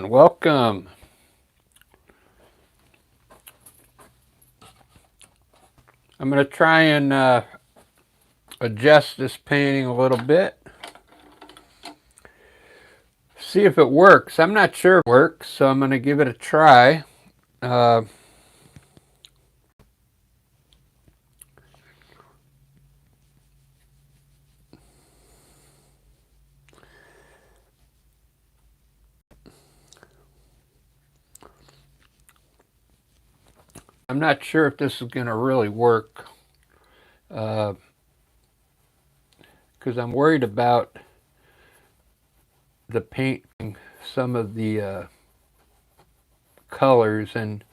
everyone, welcome. I'm going to try and adjust this painting a little bit. See if it works. I'm not sure if it works, so I'm going to give it a try. I'm not sure if this is going to really work because I'm worried about the painting some of the colors, and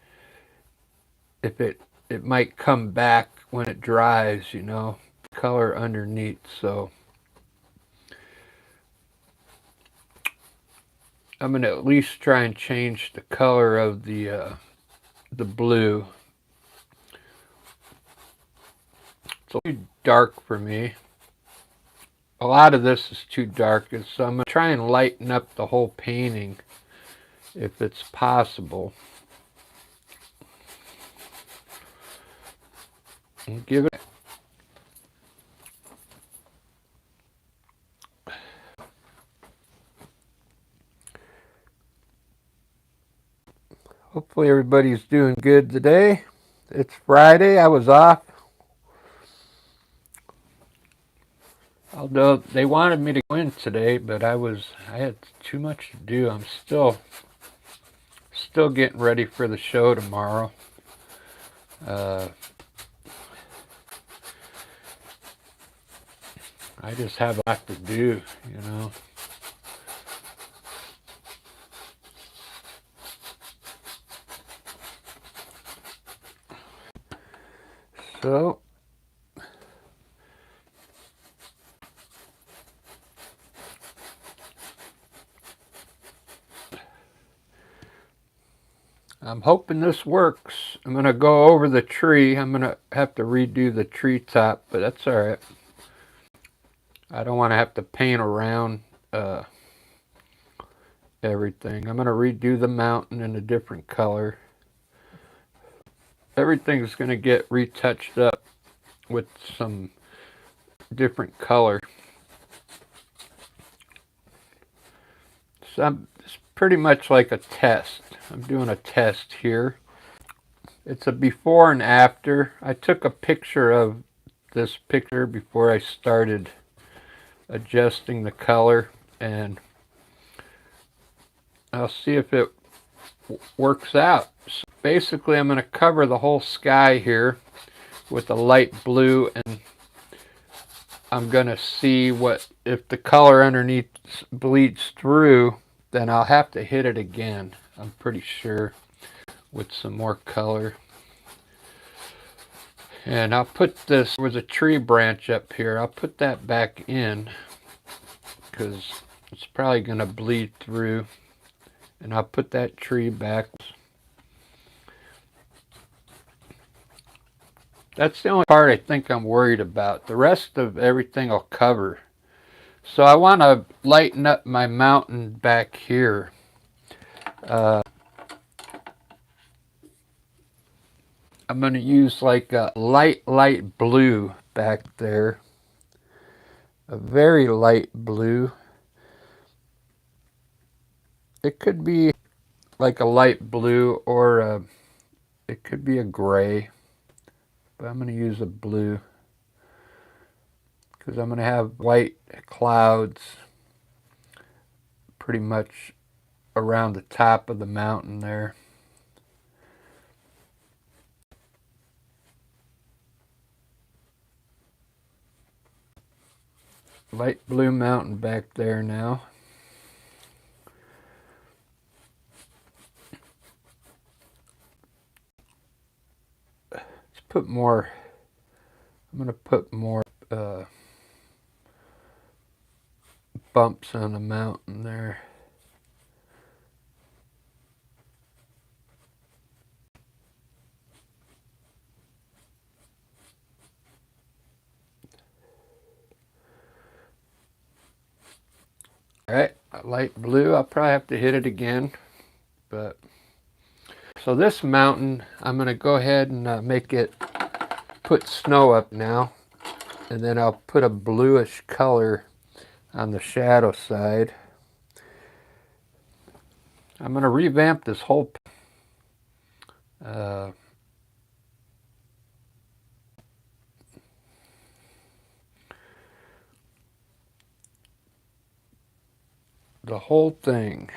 if it might come back when it dries, you know, color underneath. So I'm going to at least try and change the color of the blue. It's too dark for me. A lot of this is too dark, so I'm going to try and lighten up the whole painting if it's possible. And give it. Hopefully everybody's doing good today. It's Friday. I was off. Although they wanted me to go in today, but I had too much to do. I'm still getting ready for the show tomorrow. I just have a lot to do, you know. So I'm hoping this works. I'm going to go over the tree. I'm going to have to redo the tree top, but that's all right. I don't want to have to paint around everything. I'm going to redo the mountain in a different color. Everything's going to get retouched up with some different color. So it's pretty much like a test. I'm doing a test here. It's a before and after. I took a picture of this picture before I started adjusting the color, and I'll see if it works out. So basically, I'm going to cover the whole sky here with a light blue, and I'm going to see what if the color underneath bleeds through. Then I'll have to hit it again, I'm pretty sure, with some more color. And I'll put this, there was a tree branch up here, I'll put that back in because it's probably going to bleed through. And I'll put that tree back. That's the only part I think I'm worried about. The rest of everything will cover. So I want to lighten up my mountain back here. I'm going to use like a light blue back there. A very light blue. It could be like a light blue, or it could be a gray. But I'm going to use a blue because I'm going to have white clouds pretty much around the top of the mountain there. Light blue mountain back there now. Let's put more. I'm going to put more bumps on the mountain there. All right, light blue. I'll probably have to hit it again But so this mountain, I'm going to go ahead and put snow up now, and then I'll put a bluish color on the shadow side. I'm going to revamp this whole the whole thing.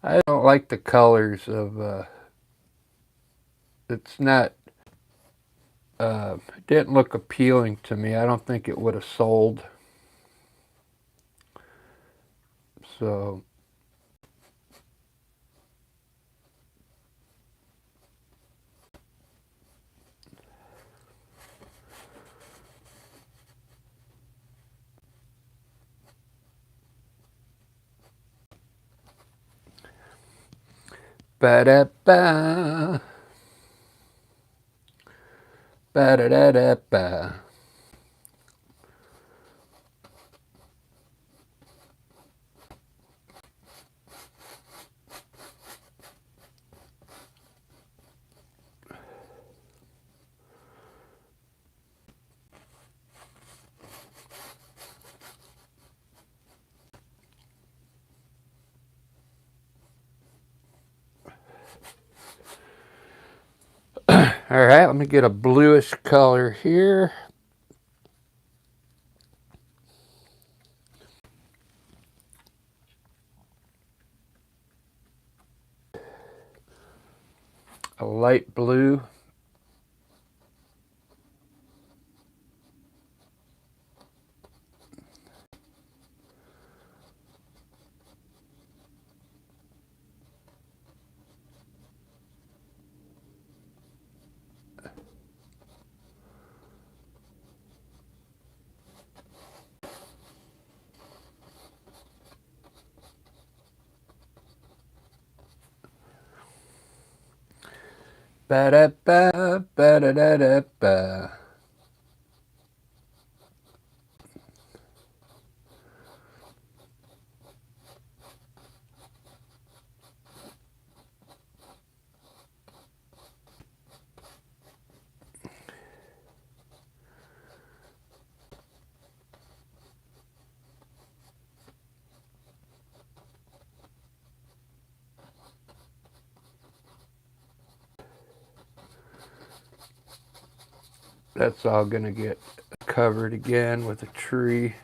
I don't like the colors of it's not it didn't look appealing to me. I don't think it would have sold. So ba-da-ba, ba-da-da-da-ba. All right, let me get a bluish color here. A light blue. Ba-da-ba, ba-da-da-da-ba. That's all going to get covered again with a tree,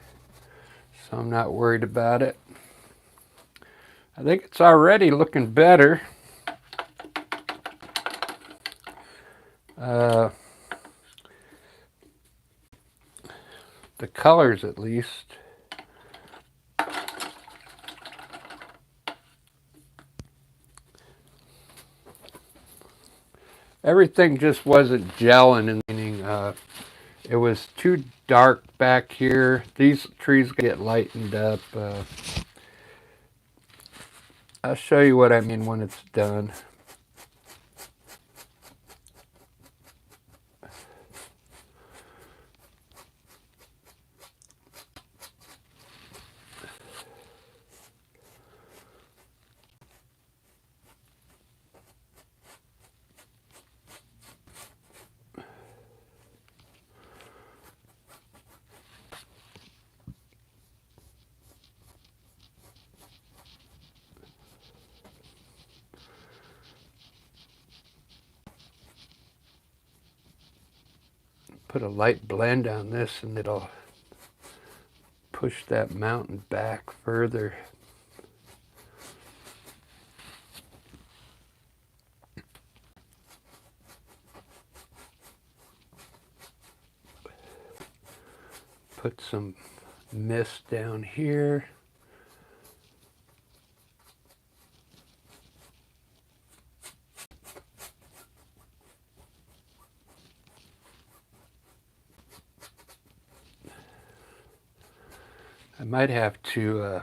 so I'm not worried about it. I think it's already looking better. The colors, at least. Everything just wasn't gelling, meaning it was too dark back here. These trees get lightened up. I'll show you what I mean when it's done. Put a light blend on this and it'll push that mountain back further. Put some mist down here. I might have to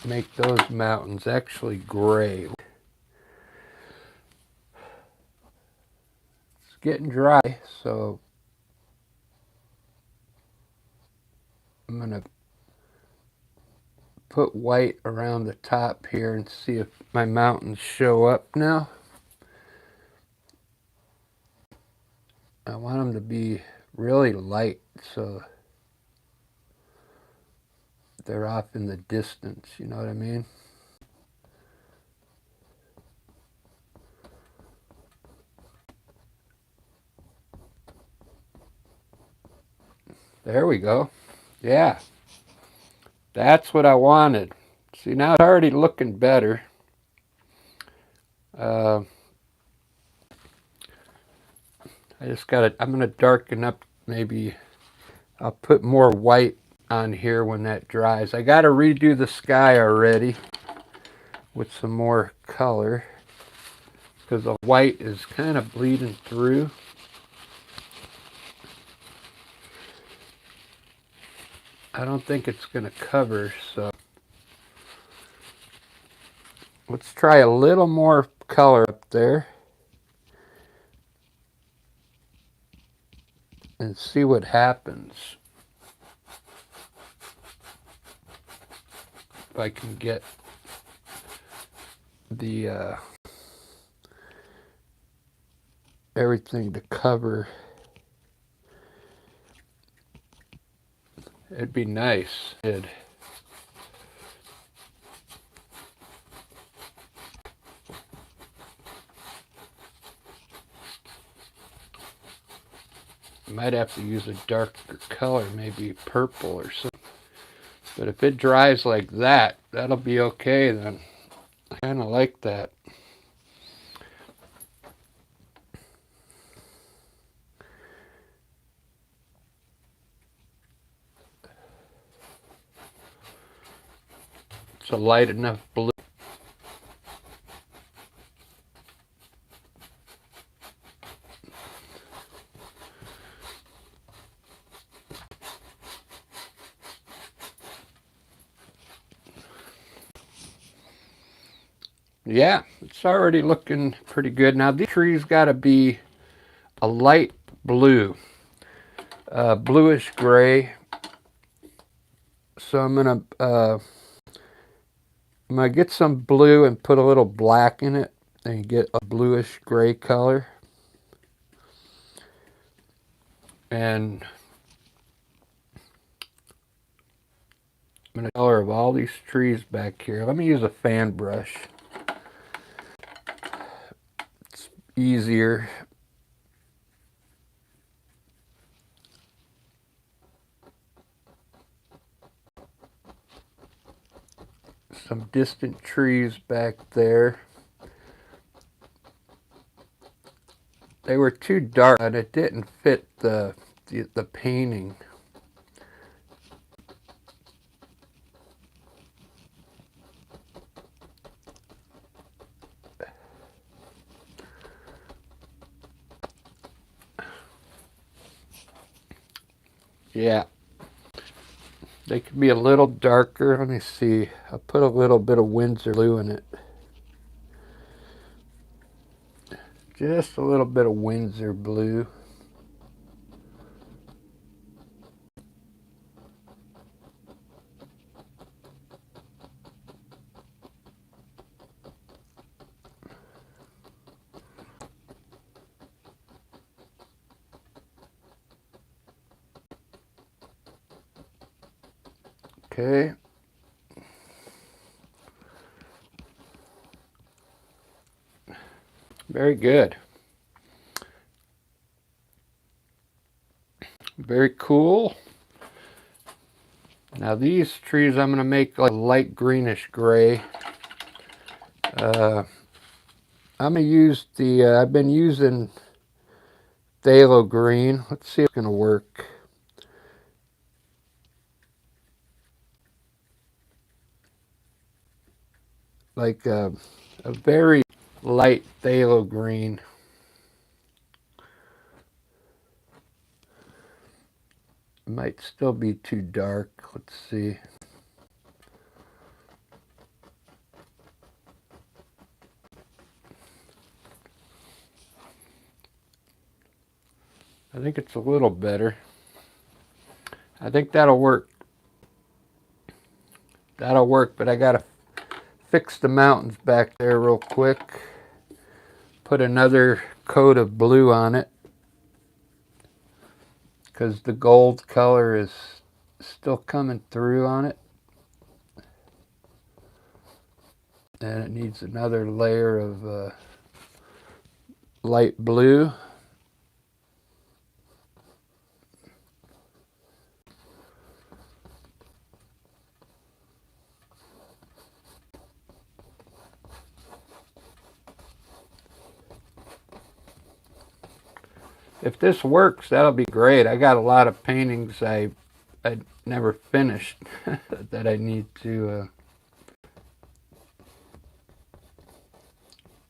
make those mountains actually gray. It's getting dry, so I'm going to put white around the top here and see if my mountains show up now. I want them to be really light so they're off in the distance, you know what I mean? There we go. Yeah, that's what I wanted. See, now it's already looking better. I just gotta, I'm gonna darken up, maybe I'll put more white on here when that dries. I gotta redo the sky already with some more color because the white is kind of bleeding through. I don't think it's gonna cover, so let's try a little more color up there and see what happens. If I can get the everything to cover, it'd be nice. Might have to use a darker color, maybe purple or something. But if it dries like that, that'll be okay then. I kind of like that. It's a light enough blue. Yeah, it's already looking pretty good. Now these trees got to be a light blue, bluish gray. So I'm gonna get some blue and put a little black in it and get a bluish gray color. And I'm gonna color of all these trees back here. Let me use a fan brush. It's easier. Some distant trees back there. They were too dark and it didn't fit the painting. Yeah. They could be a little darker. Let me see. I'll put a little bit of Windsor blue in it. Just a little bit of Windsor blue. Okay. Very good. Very cool. Now these trees I'm going to make like light greenish gray. I'm going to use I've been using phthalo green. Let's see if it's going to work. Like a very light phthalo green. It might still be too dark. Let's see. I think it's a little better. I think that'll work. that'll work, but I gotta fix the mountains back there real quick. Put another coat of blue on it because the gold color is still coming through on it. And it needs another layer of light blue. If this works, that'll be great. I got a lot of paintings I never finished that I need to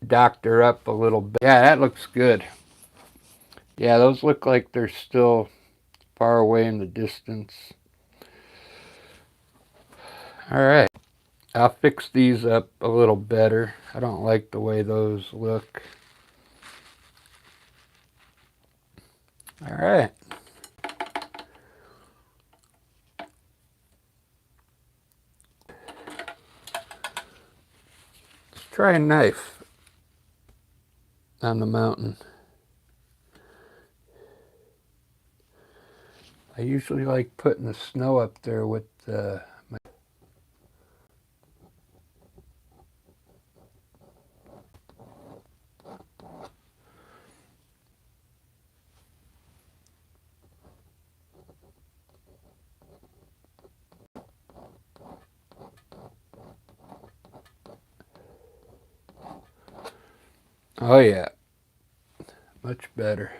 doctor up a little bit. Yeah, that looks good. Yeah, those look like they're still far away in the distance. All right, I'll fix these up a little better. I don't like the way those look. All right. Let's try a knife on the mountain. I usually like putting the snow up there with my... Oh yeah, much better.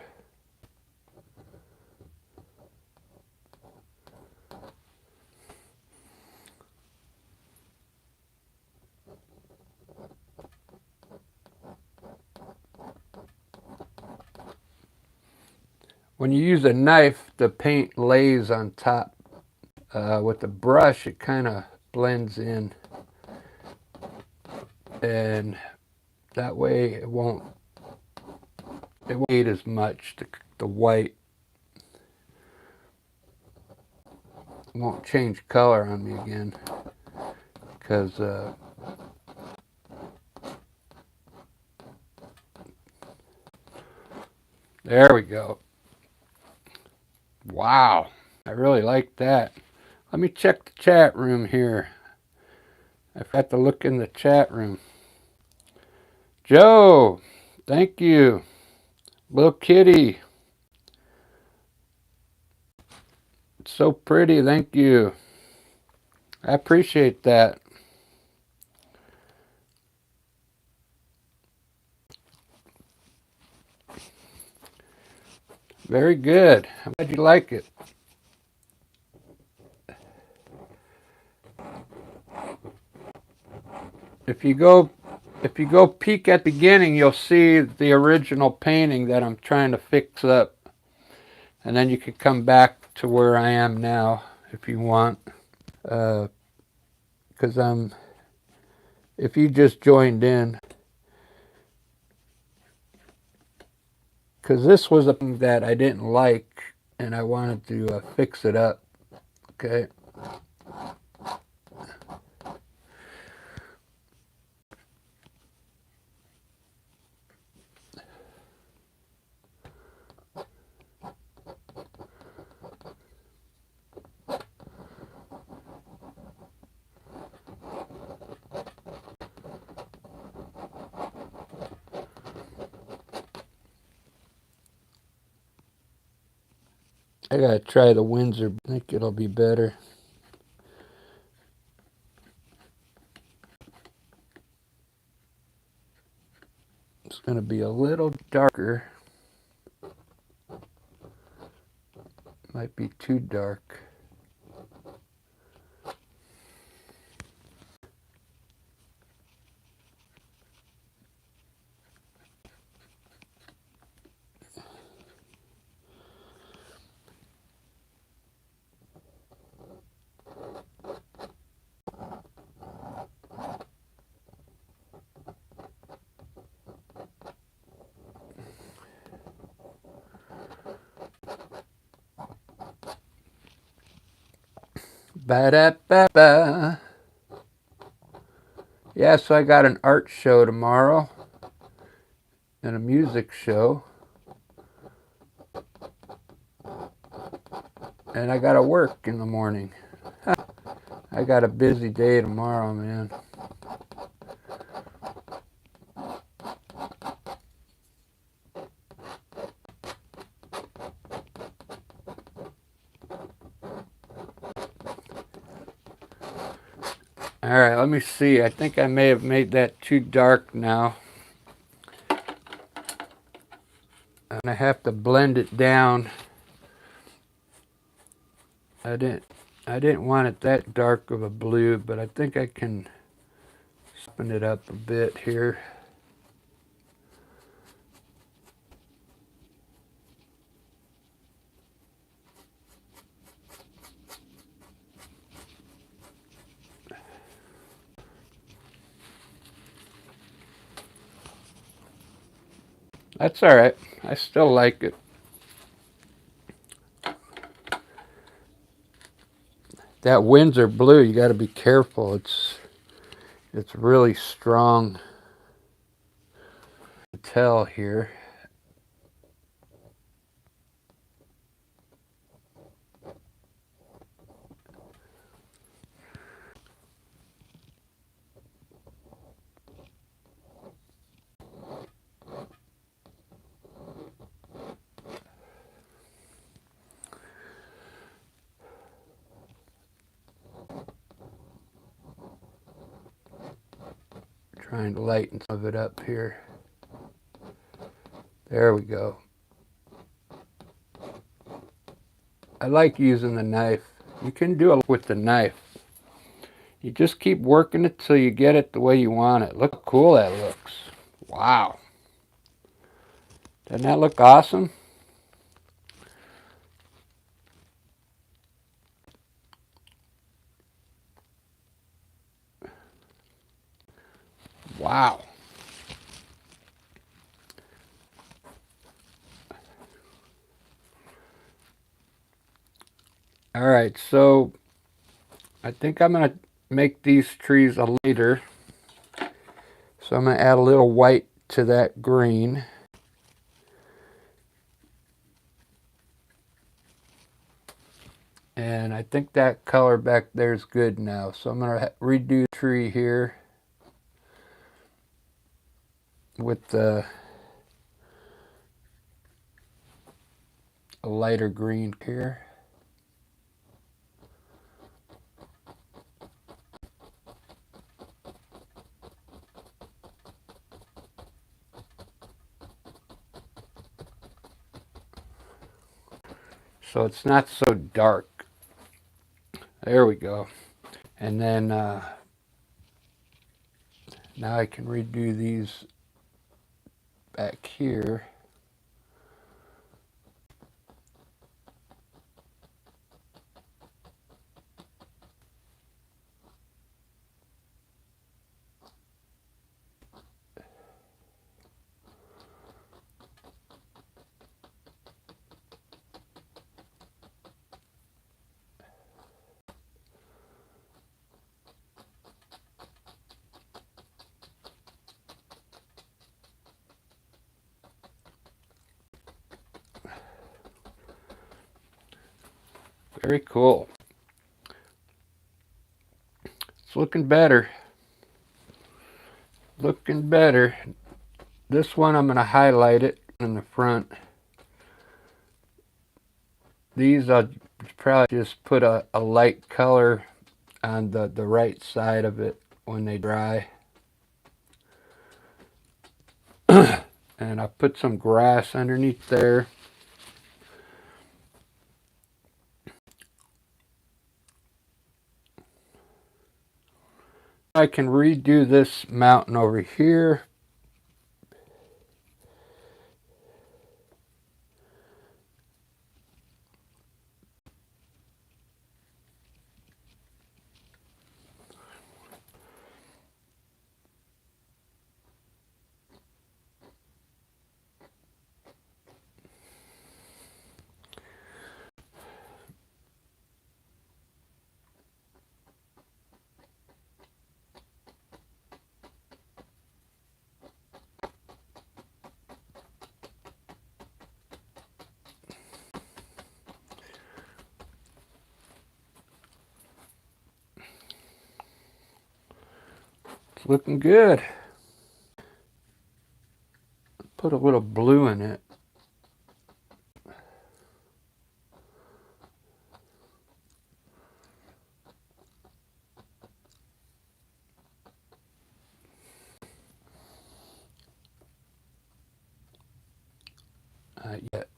When you use a knife, the paint lays on top. With the brush, it kind of blends in, and that way it won't fade as much. The white won't change color on me again, because there we go. Wow, I really like that. Let me check the chat room here. I forgot to look in the chat room. Joe, thank you. Little kitty. It's so pretty, thank you. I appreciate that. Very good. I'm glad you like it. If you go peek at the beginning, you'll see the original painting that I'm trying to fix up. And then you can come back to where I am now if you want. Because if you just joined in. Because this was a thing that I didn't like and I wanted to fix it up. Okay. I gotta try the Windsor. I think it'll be better. It's gonna be a little darker. Might be too dark. Ba-da-ba-ba. Yeah, so I got an art show tomorrow and a music show. And I gotta work in the morning. I got a busy day tomorrow, man. All right, let me see. I think I may have made that too dark now. And I have to blend it down. I didn't want it that dark of a blue, but I think I can soften it up a bit here. That's all right. I still like it. That Windsor blue, you got to be careful. It's really strong to tell here. Trying to lighten some of it up here. There we go. I like using the knife. You can do it with the knife. You just keep working it till you get it the way you want it. Look how cool that looks. Wow. Doesn't that look awesome? Wow. All right, so I think I'm going to make these trees a lighter. So I'm going to add a little white to that green. And I think that color back there is good now. So I'm going to redo the tree here with a lighter green here. So it's not so dark. There we go. And then now I can redo these back here. Very cool. It's looking better. Looking better. This one I'm going to highlight it in the front. These I'll probably just put a light color on the right side of it when they dry. And I put some grass underneath there. I can redo this mountain over here. It's looking good. Put a little blue in it. Not yet.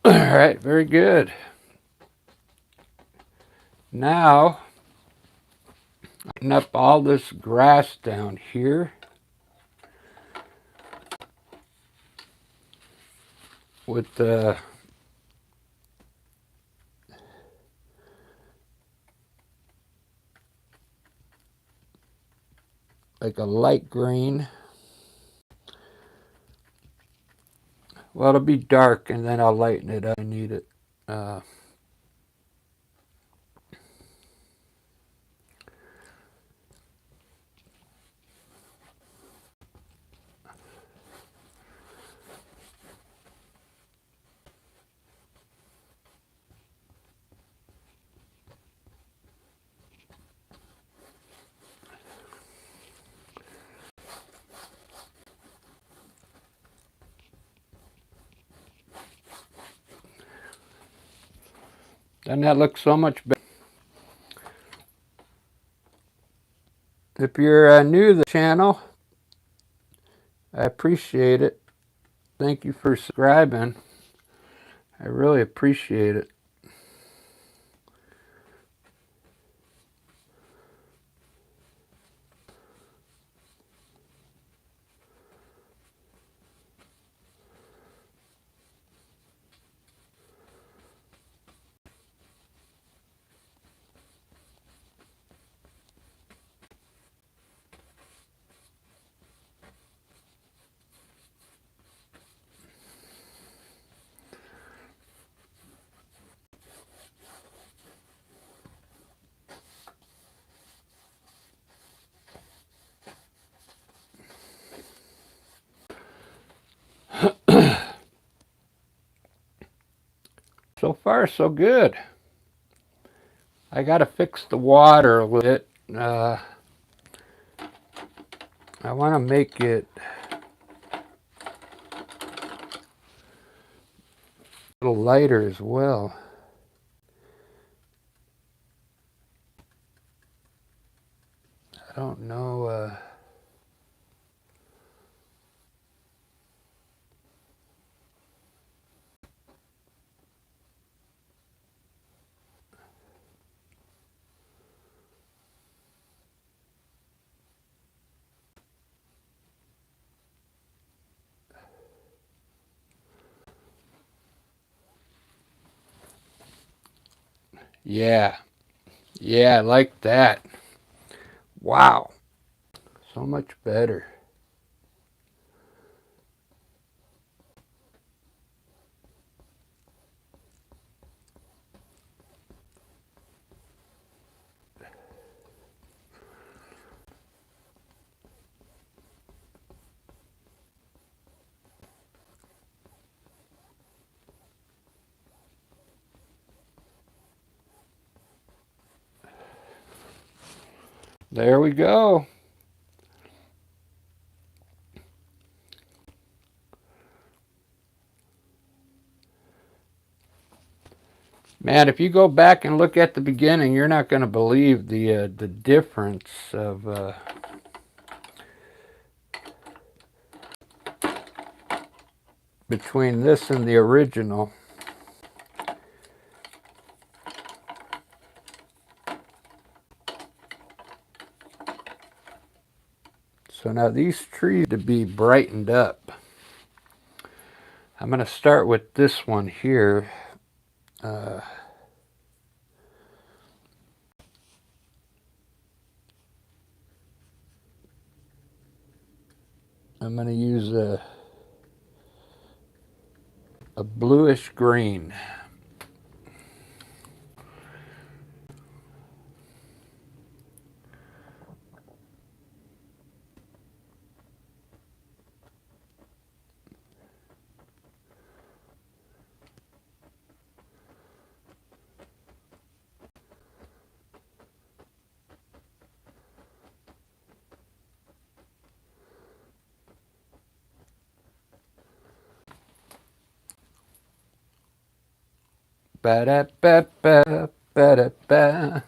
All right, very good. Now, lighten up all this grass down here with the like a light green. Well, it'll be dark and then I'll lighten it up. I need it. Doesn't that look so much better? If you're new to the channel, I appreciate it. Thank you for subscribing. I really appreciate it. So far, so good. I got to fix the water a little bit. I want to make it a little lighter as well. I don't know. Yeah. Yeah, I like that. Wow. So much better. There we go. Man, if you go back and look at the beginning, you're not going to believe the difference of between this and the original. So now these trees to be brightened up. I'm going to start with this one here. I'm going to use a bluish green. Ba-da-ba-ba, ba-da-ba.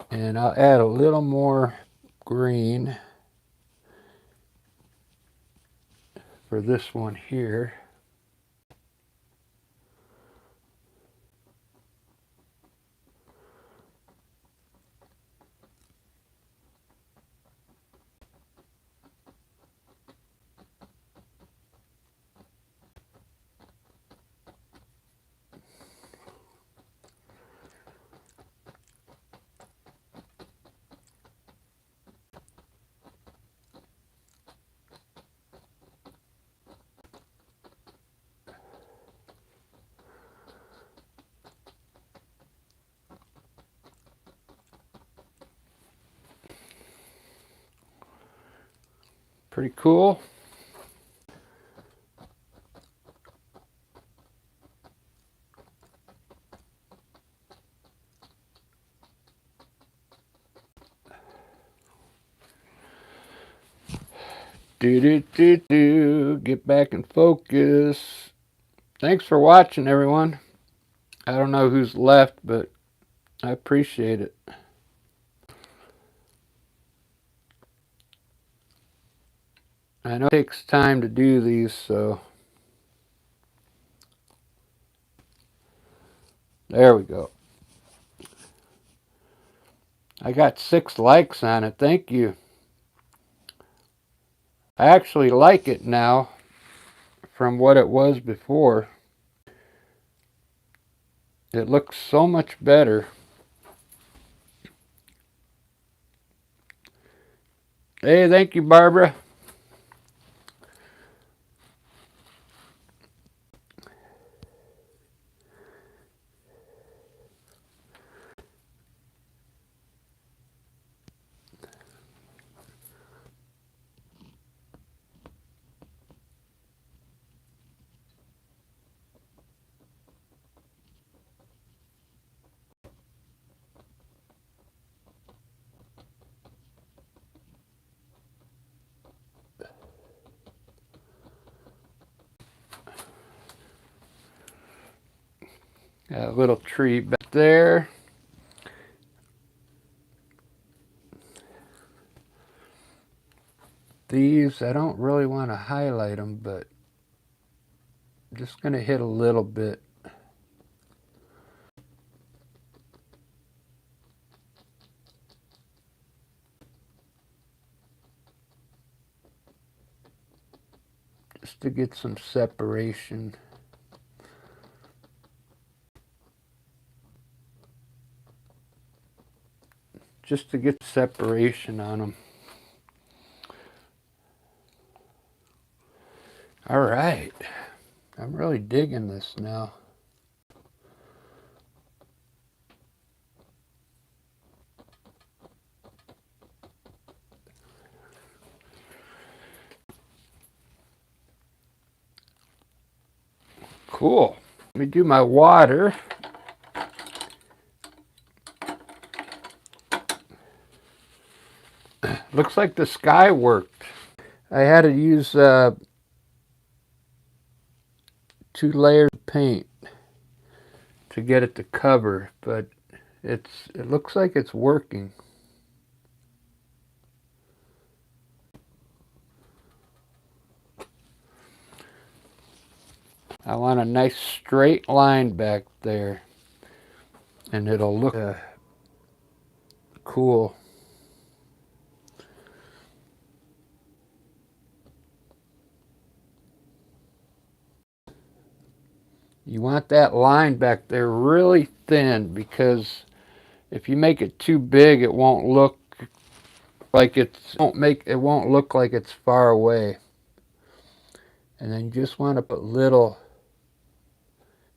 And I'll add a little more green for this one here. Pretty cool. Get back in focus. Thanks for watching, everyone. I don't know who's left, but I appreciate it. I know it takes time to do these, so there we go. I got 6 likes on it. Thank you. I actually like it now from what it was before. It looks so much better. Hey, thank you, Barbara. Got a little tree back there. These, I don't really want to highlight them, but I'm just going to hit a little bit. Just to get some separation. Just to get separation on them. All right. I'm really digging this now. Cool. Let me do my water. Looks like the sky worked. I had to use 2 layers of paint to get it to cover, but it looks like it's working. I want a nice straight line back there, and it'll look cool. You want that line back there really thin, because if you make it too big, it won't look like it won't look like it's far away. And then you just want to put little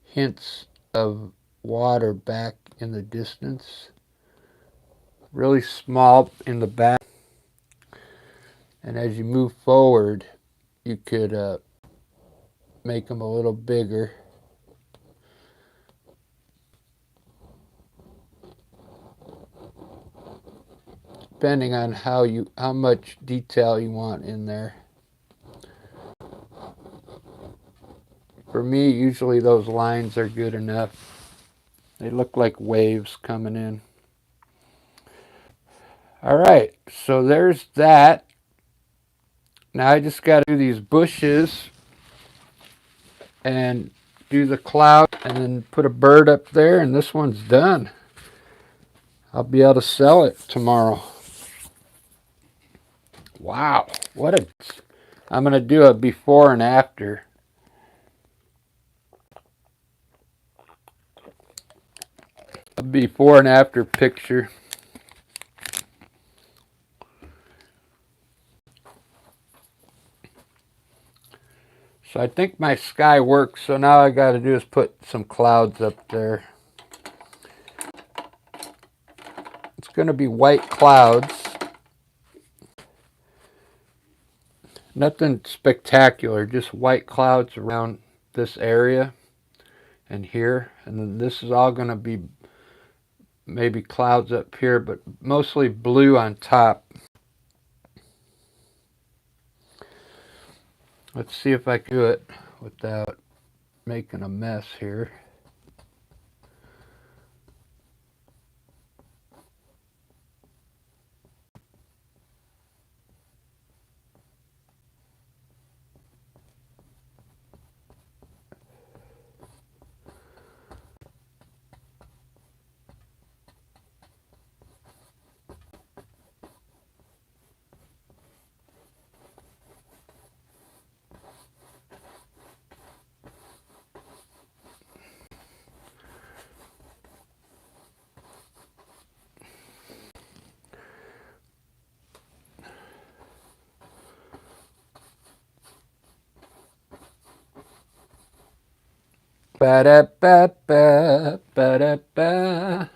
hints of water back in the distance, really small in the back. And as you move forward, you could make them a little bigger. Depending on how much detail you want in there. For me, usually those lines are good enough. They look like waves coming in. All right, so there's that. Now I just got to do these bushes and do the cloud and then put a bird up there, and this one's done. I'll be able to sell it tomorrow. Wow, I'm going to do a before and after. A before and after picture. So I think my sky works, so now I got to do is put some clouds up there. It's going to be white clouds. Nothing spectacular, just white clouds around this area and here. And then this is all going to be maybe clouds up here, but mostly blue on top. Let's see if I can do it without making a mess here. Ba-da-ba-ba, ba-da-ba.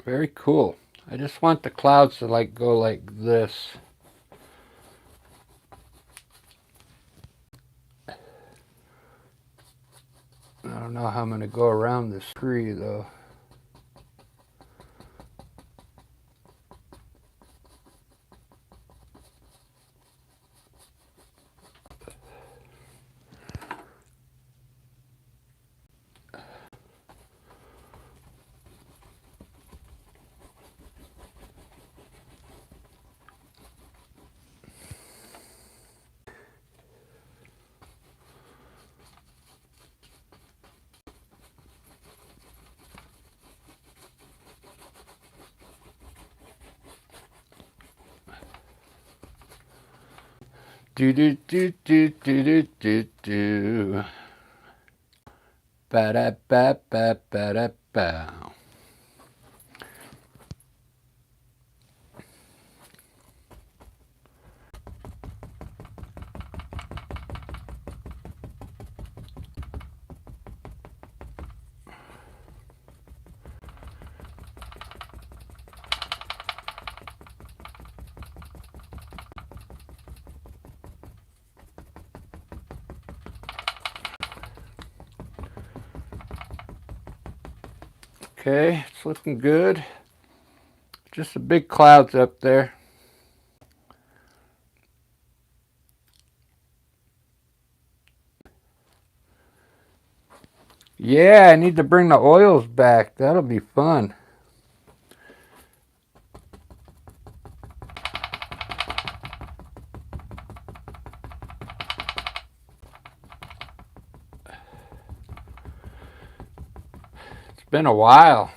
Very cool. I just want the clouds to like go like this. I don't know how I'm going to go around this tree though. Do do do do do do do do. Ba da ba ba ba da ba. Okay, it's looking good. Just the big clouds up there. Yeah, I need to bring the oils back. That'll be fun. It's been a while.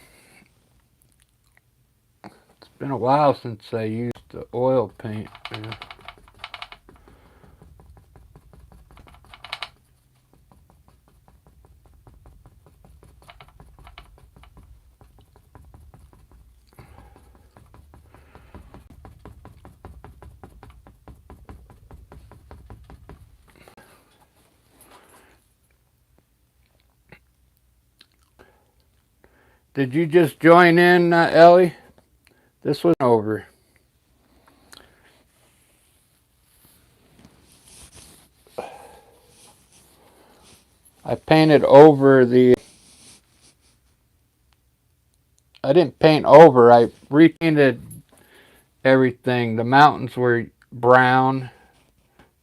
It's been a while since I used the oil paint. Yeah. Did you just join in, Ellie? This was over. I painted over the... I didn't paint over. I repainted everything. The mountains were brown.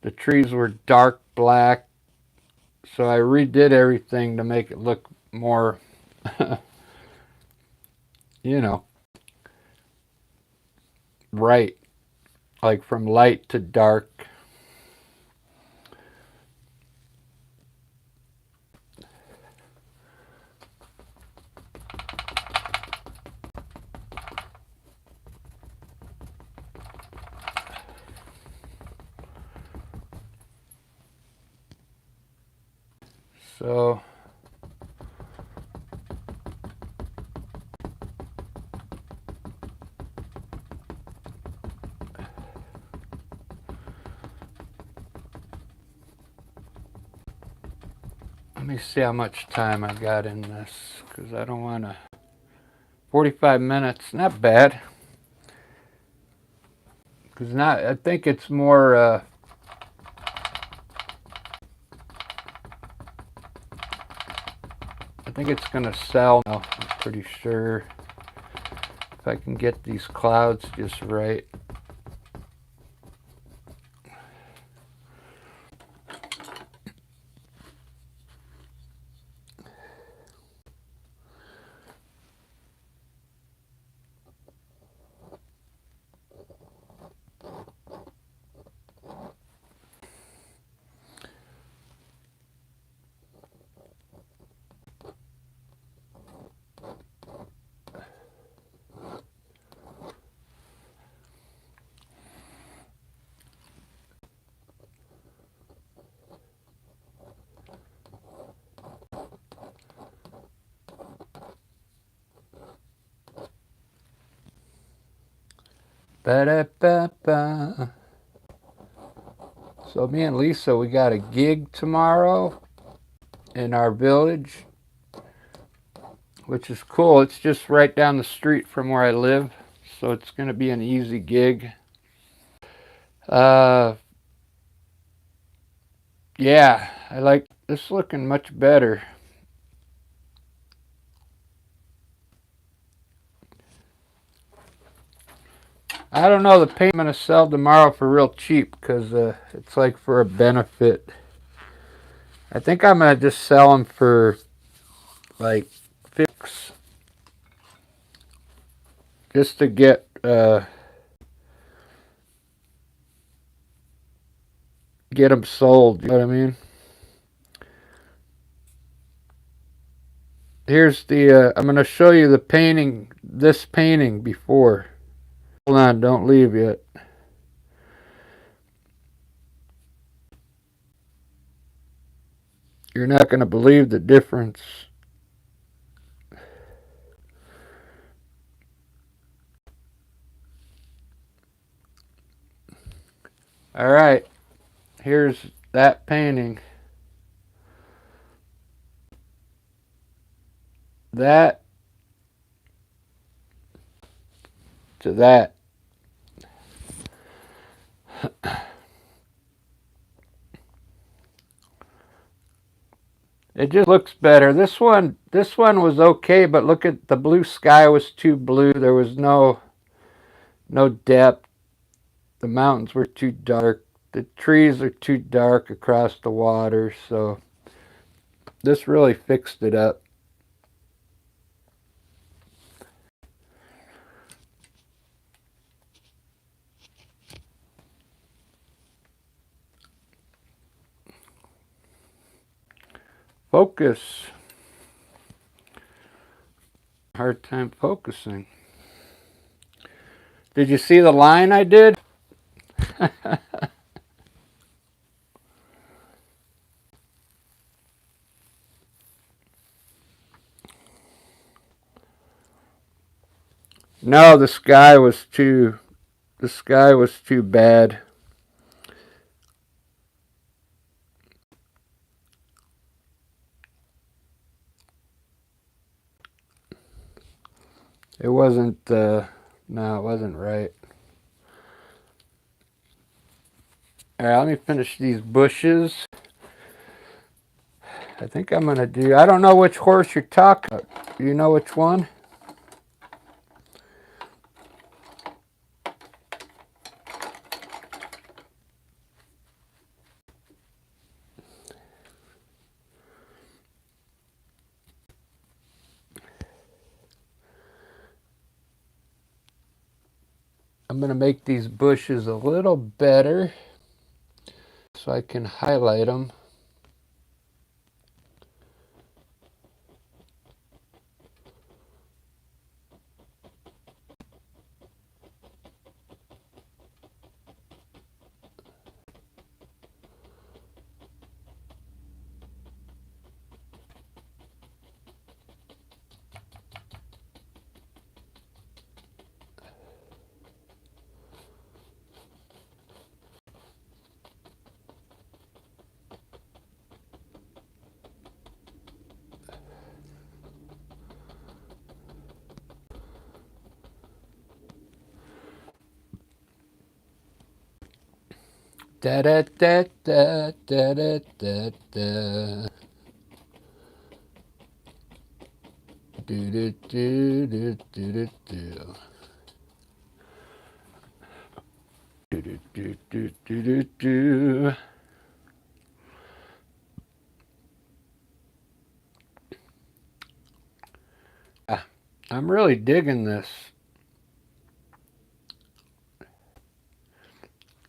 The trees were dark black. So I redid everything to make it look more, you know, bright. Like from light to dark. So let me see how much time I got in this, because I don't want to... 45 minutes, not bad. Because I think it's more... I think it's going to sell now, I'm pretty sure. If I can get these clouds just right. Ba-da-ba-ba. So me and Lisa, we got a gig tomorrow in our village, which is cool. It's just right down the street from where I live, so it's going to be an easy gig. Yeah, I like this looking much better. I don't know, the paint I'm going to sell tomorrow for real cheap, because it's like for a benefit. I think I'm going to just sell them for like $50, just to get them sold, you know what I mean? Here's the, I'm going to show you the painting, this painting before. Hold on, don't leave yet. You're not going to believe the difference. All right, here's that painting. That to that. It just looks better. This one was okay, but look at the blue sky was too blue. There was no depth. The mountains were too dark. The trees are too dark across the water, so this really fixed it up. Focus. Hard time focusing. Did you see the line I did? No, the sky was too bad. It wasn't no, it wasn't right. All right, let me finish these bushes. I think I'm gonna do, I don't know which horse you're talking about. Do you know which one? I'm gonna make these bushes a little better so I can highlight them. Da da da da da da da da. Do do do do do do do. Do do do do do do do. I'm really digging this.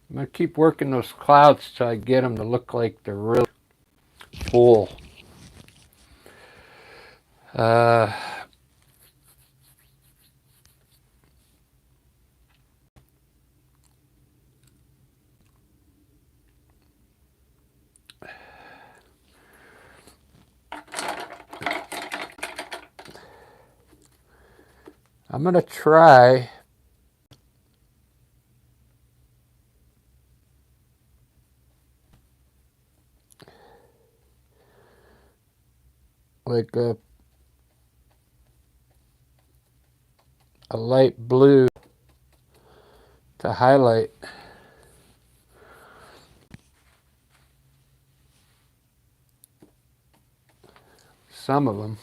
I'm gonna keep working those clouds till I get them to look like they're really full. Uh, I'm gonna try like a light blue to highlight some of them.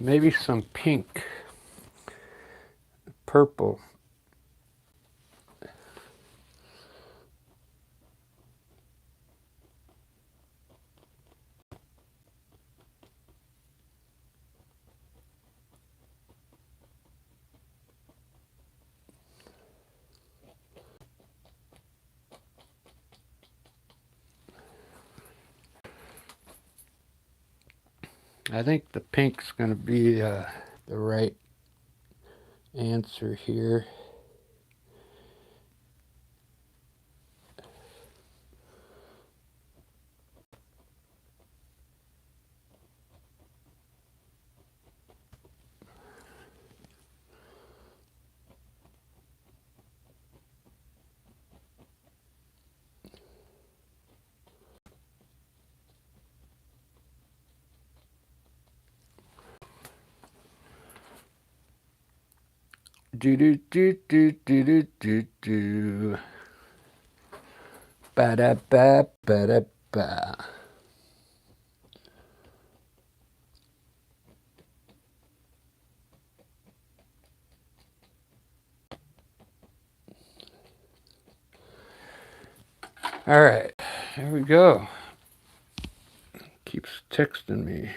Maybe some pink, purple. I think the pink's gonna be the right answer here. Do do do do do do do do. Ba da ba ba da ba. All right, there we go. Keeps texting me.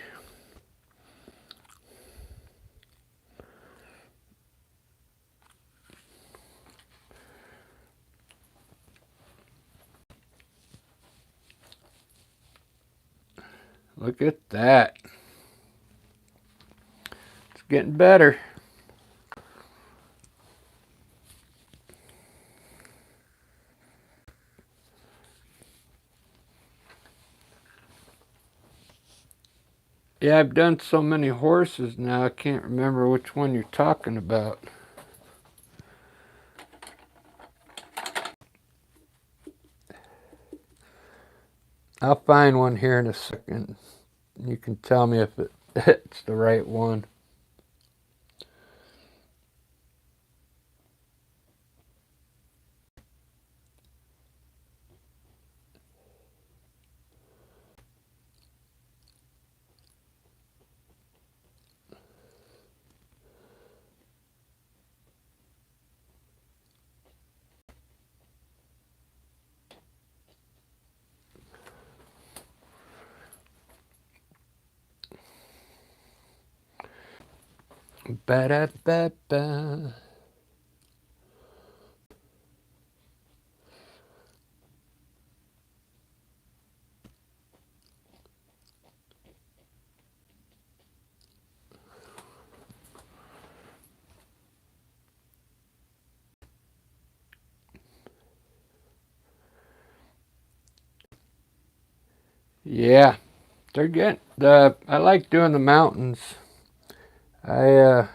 Look at that. It's getting better. Yeah, I've done so many horses now, I can't remember which one you're talking about. I'll find one here in a second. You can tell me if it's the right one. Ba-da-ba-ba. Yeah, they're getting I like doing the mountains. I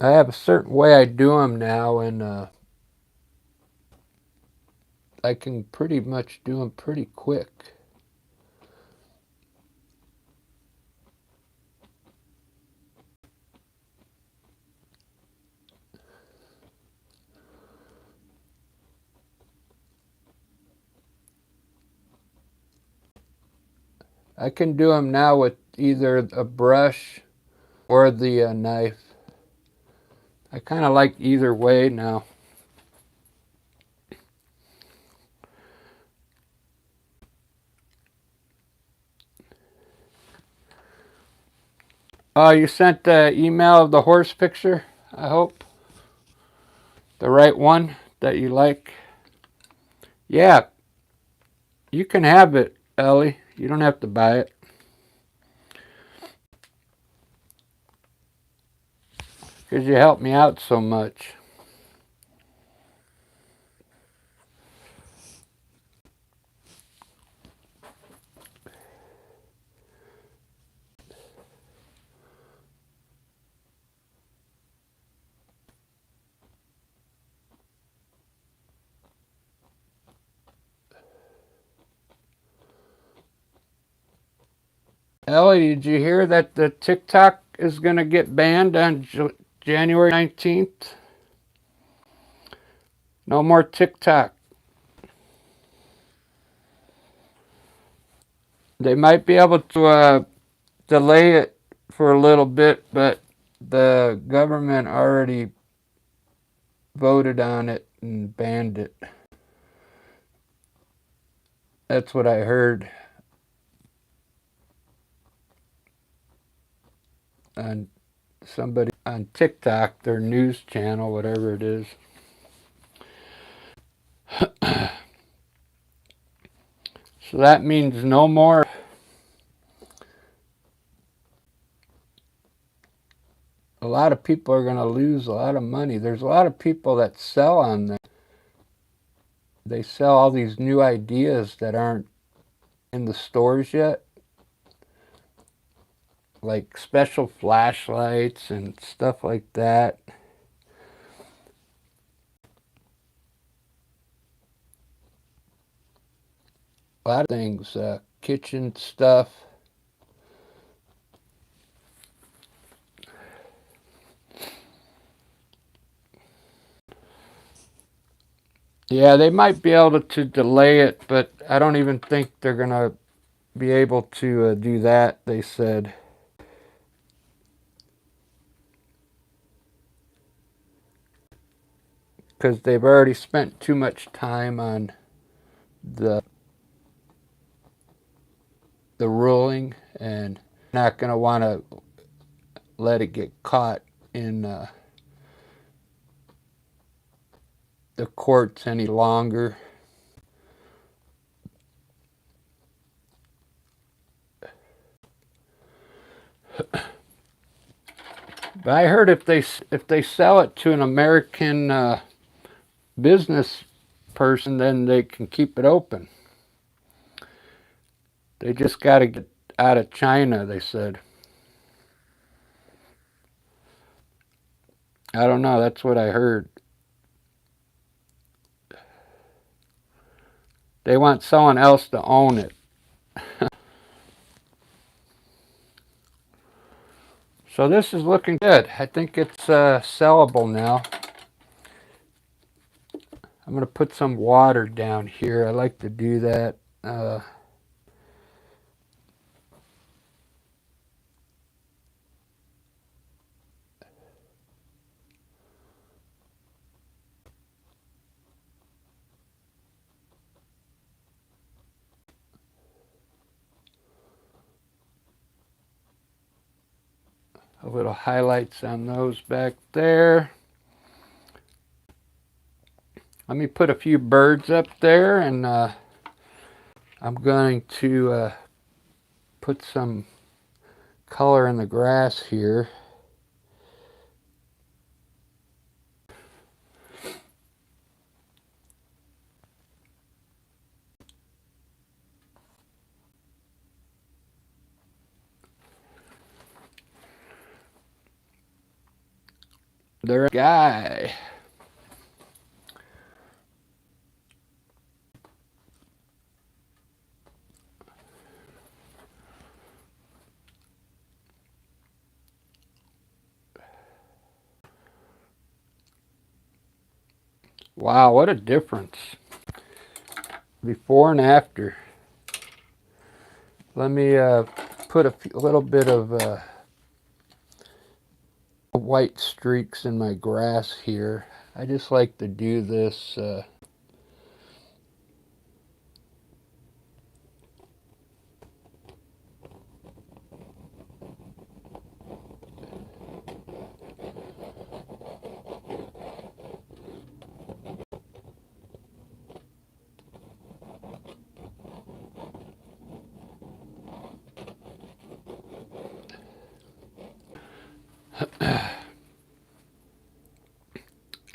I have a certain way I do them now, and I can pretty much do them pretty quick. I can do them now with either a brush or the knife. I kind of like either way now. You sent the email of the horse picture, I hope. The right one that you like. Yeah, you can have it, Ellie. You don't have to buy it. Because you helped me out so much. Ellie, did you hear that the TikTok is going to get banned on January 19th? No more TikTok. They might be able to delay it for a little bit, but the government already voted on it and banned it. That's what I heard on somebody on TikTok, their news channel, whatever it is. So that means no more. A lot of people are going to lose a lot of money. There's a lot of people that sell on them. They sell all these new ideas that aren't in the stores yet, like special flashlights and stuff like that. A lot of things, kitchen stuff. Yeah, they might be able to delay it, but I don't even think they're going to be able to do that, they said. Because they've already spent too much time on the ruling, and not going to want to let it get caught in the courts any longer. But I heard if they sell it to an American business person, then they can keep it open. They just got to get out of China, they said. I don't know. That's what I heard. They want someone else to own it. So this is looking good. I think it's sellable now. I'm going to put some water down here. I like to do that. A little highlights on those back there. Let me put a few birds up there, and I'm going to put some color in the grass here. There's a guy. Wow, what a difference. Before and after. Let me put a little bit of white streaks in my grass here. I just like to do this.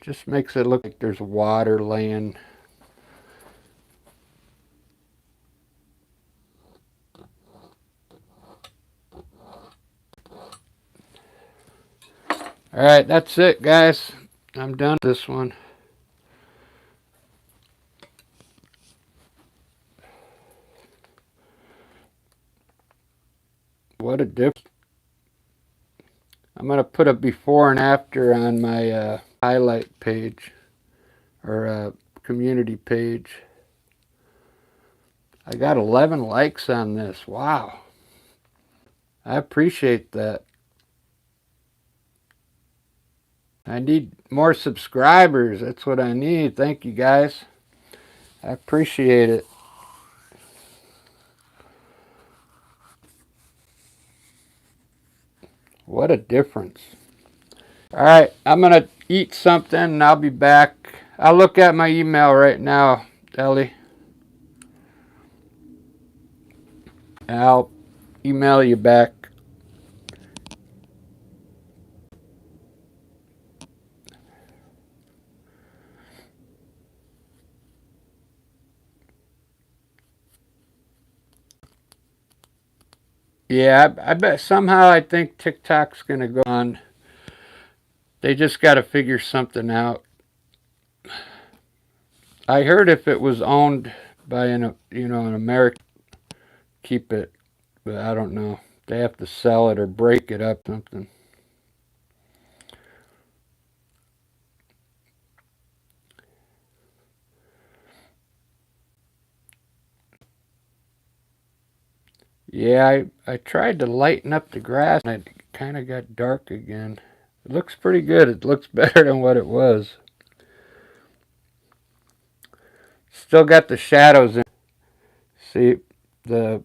Just makes it look like there's water laying. All right, that's it, guys. I'm done with this one. What a difference. I'm going to put a before and after on my highlight page, or community page. I got 11 likes on this. Wow. I appreciate that. I need more subscribers. That's what I need. Thank you, guys. I appreciate it. What a difference. All right, I'm going to eat something and I'll be back. I'll look at my email right now, Ellie. And I'll email you back. Yeah, I bet somehow I think TikTok's going to go on. They just got to figure something out. I heard if it was owned by an American, keep it, but I don't know. They have to sell it or break it up, something. Yeah, I tried to lighten up the grass and it kind of got dark again. It looks pretty good. It looks better than what it was. Still got the shadows in. See the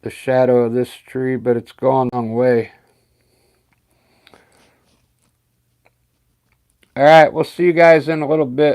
the shadow of this tree, but it's gone a long way. All right, we'll see you guys in a little bit.